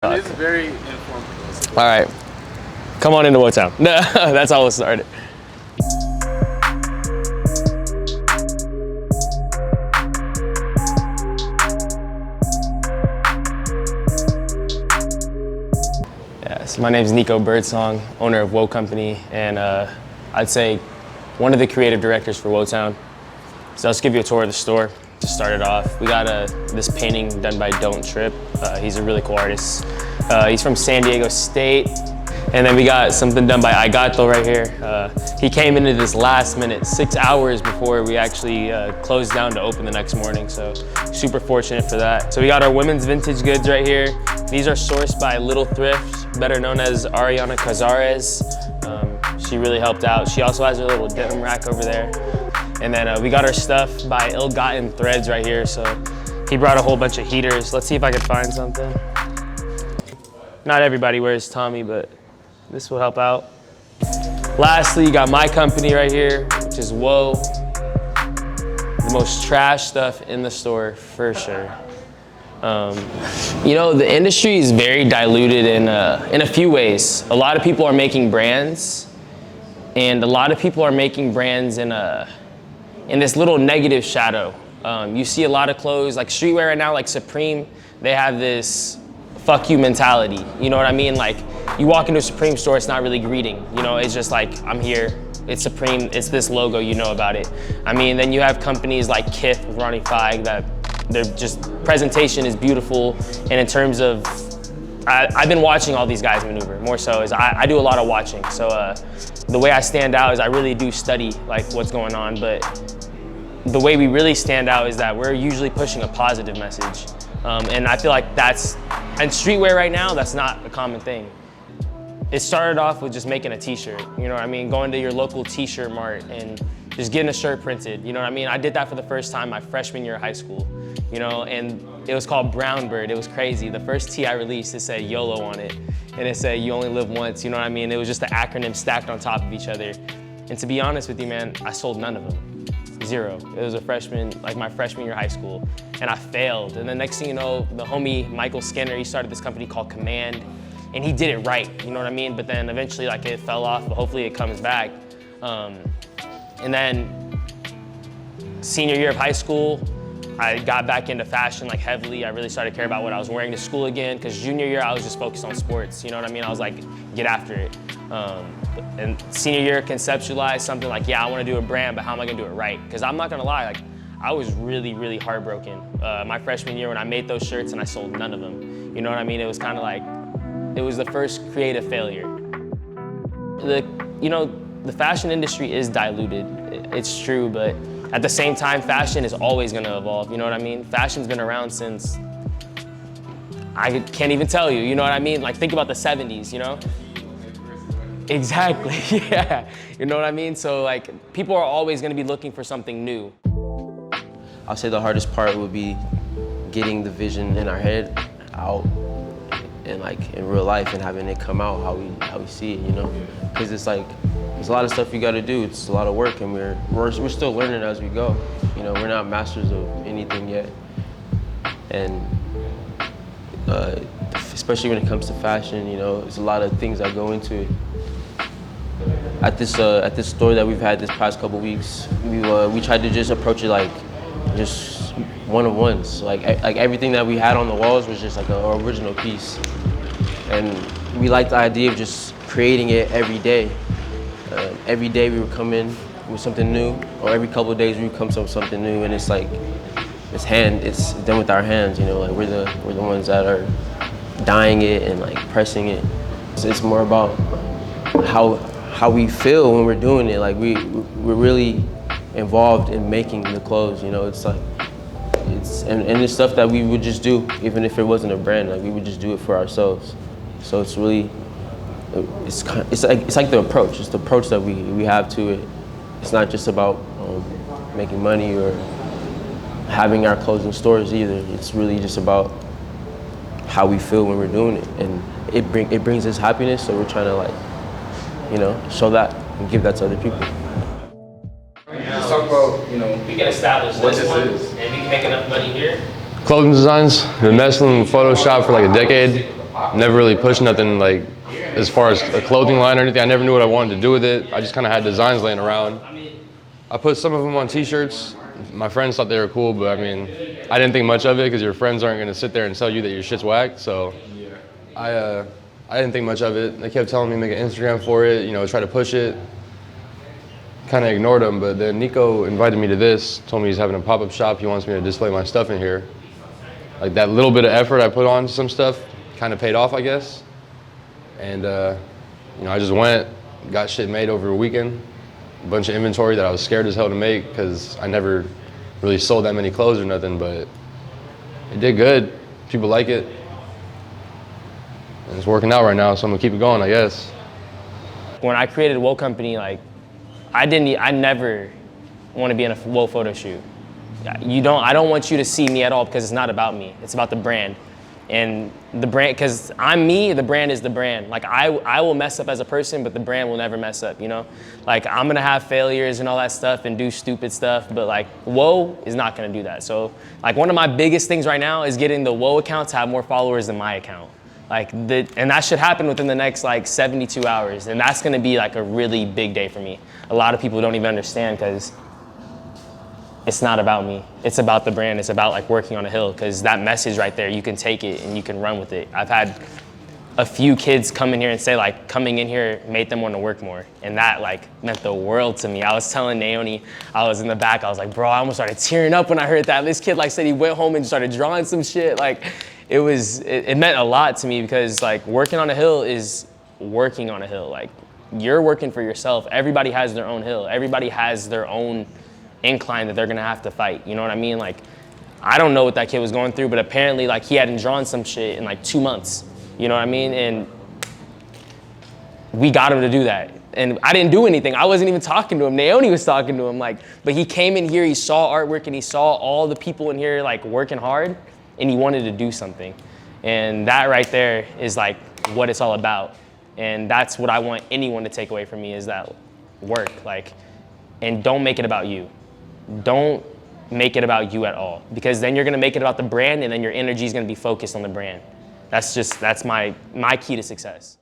It is very informative. All right, come on into Wotown. That's how we'll start it. Yeah, so my name is NICCO BIRDSONG, owner of WOAH Company, and I'd say one of the creative directors for Wotown. So I'll just give you a tour of the store to start it off. We got this painting done by Don't Trip. He's a really cool artist. He's from San Diego State. And then we got something done by Igato right here. He came into this last minute, 6 hours before we actually closed down to open the next morning. So super fortunate for that. So we got our women's vintage goods right here. These are sourced by Little Thrift, better known as Ariana Cazares. She really helped out. She also has her little denim rack over there. And then we got our stuff by Ill-Gotten Threads right here. So he brought a whole bunch of heaters. Let's see if I can find something. Not everybody wears Tommy, but this will help out. Lastly, you got my company right here, which is WOAH. The most trash stuff in the store, for sure. You know, the industry is very diluted in a few ways. A lot of people are making brands, and a lot of people are making brands in this little negative shadow. You see a lot of clothes, like streetwear right now, like Supreme, they have this fuck you mentality. You know what I mean? Like, you walk into a Supreme store, it's not really greeting. You know, it's just like, I'm here, it's Supreme, it's this logo, you know about it. I mean, then you have companies like Kith with Ronnie Feig that their just presentation is beautiful. And in terms of, I've been watching all these guys maneuver, more so is I do a lot of watching. So the way I stand out is I really do study like what's going on, but the way we really stand out is that we're usually pushing a positive message. And I feel like and streetwear right now, that's not a common thing. It started off with just making a t-shirt, you know what I mean? Going to your local t-shirt mart and just getting a shirt printed, you know what I mean? I did that for the first time my freshman year of high school, you know, and it was called Brown Bird. It was crazy. The first tee I released, it said YOLO on it, and it said you only live once, you know what I mean? It was just the acronym stacked on top of each other. And to be honest with you, man, I sold none of them. Zero. It was my freshman year of high school, and I failed. And the next thing you know, the homie Michael Skinner, he started this company called Command, and he did it right, you know what I mean? But then eventually, like, it fell off, but hopefully it comes back. And then senior year of high school, I got back into fashion like heavily. I really started to care about what I was wearing to school again, because junior year I was just focused on sports, you know what I mean? I was like, get after it. And senior year, conceptualized something like, yeah, I want to do a brand, but how am I gonna do it right? Because I'm not gonna lie, like, I was really, really heartbroken my freshman year when I made those shirts and I sold none of them. You know what I mean? It was kind of like, it was the first creative failure. The fashion industry is diluted, it's true, but at the same time, fashion is always gonna evolve, you know what I mean? Fashion's been around since, I can't even tell you, you know what I mean? Like, think about the 70s, you know? Exactly, yeah. You know what I mean? So like, people are always gonna be looking for something new. I'll say the hardest part would be getting the vision in our head out and like in real life and having it come out how we see it, you know? Because it's like, there's a lot of stuff you gotta do. It's a lot of work, and we're still learning as we go. You know, we're not masters of anything yet. And especially when it comes to fashion, you know, there's a lot of things that go into it. At this store that we've had this past couple weeks, we tried to just approach it like just one-of-ones. Like everything that we had on the walls was just like an original piece. And we liked the idea of just creating it every day. Every day we would come in with something new, or every couple of days we would come up with something new, and it's like, it's done with our hands, you know, like we're the ones that are dyeing it and like pressing it. So it's more about how we feel when we're doing it. Like we're really involved in making the clothes, you know. It's like, and it's stuff that we would just do even if it wasn't a brand. Like we would just do it for ourselves. So it's really, it's like the approach. It's the approach that we have to it. It's not just about making money or having our clothes in stores either. It's really just about how we feel when we're doing it, and it brings us happiness. So we're trying to, like, you know, show that and give that to other people. Let's talk about, you know, We can establish what this this one, is. and we can make enough money here. Clothing designs, been messing with Photoshop for like a decade. never really pushed nothing like as far as a clothing line or anything. I never knew what I wanted to do with it. I just kind of had designs laying around. I put some of them on t-shirts. My friends thought they were cool, but I mean, I didn't think much of it because your friends aren't gonna sit there and tell you that your shit's whack. So I didn't think much of it. They kept telling me to make an Instagram for it, you know, try to push it. Kind of ignored them, but then NICCO invited me to this, told me he's having a pop-up shop. He wants me to display my stuff in here. Like that little bit of effort I put on some stuff kind of paid off, I guess. And you know, I just went, got shit made over a weekend. A bunch of inventory that I was scared as hell to make because I never really sold that many clothes or nothing, but it did good. People like it. And it's working out right now, so I'm gonna keep it going, I guess. When I created WOAH company, like, I never want to be in a WOAH photo shoot. I don't want you to see me at all because it's not about me. It's about the brand. And the brand, because I'm me, the brand is the brand. Like I will mess up as a person, but the brand will never mess up, you know? Like I'm gonna have failures and all that stuff and do stupid stuff, but like WOAH is not gonna do that. So like one of my biggest things right now is getting the WOAH account to have more followers than my account. And that should happen within the next like 72 hours. And that's gonna be like a really big day for me. A lot of people don't even understand because it's not about me. It's about the brand. It's about like working on a hill because that message right there, you can take it and you can run with it. I've had a few kids come in here and say like coming in here made them want to work more. And that like meant the world to me. I was telling Naomi, I was in the back, I was like, bro, I almost started tearing up when I heard that. This kid like said he went home and started drawing some shit. Like it meant a lot to me because like working on a hill is working on a hill. Like you're working for yourself. Everybody has their own hill. Everybody has their own incline that they're gonna have to fight. You know what I mean? Like, I don't know what that kid was going through, but apparently like he hadn't drawn some shit in like 2 months. You know what I mean? And we got him to do that. And I didn't do anything. I wasn't even talking to him. Naomi was talking to him. Like, but he came in here, he saw artwork and he saw all the people in here like working hard and he wanted to do something. And that right there is like what it's all about. And that's what I want anyone to take away from me is that work. Like, and don't make it about you. Don't make it about you at all because then you're gonna make it about the brand and then your energy is gonna be focused on the brand. That's my key to success.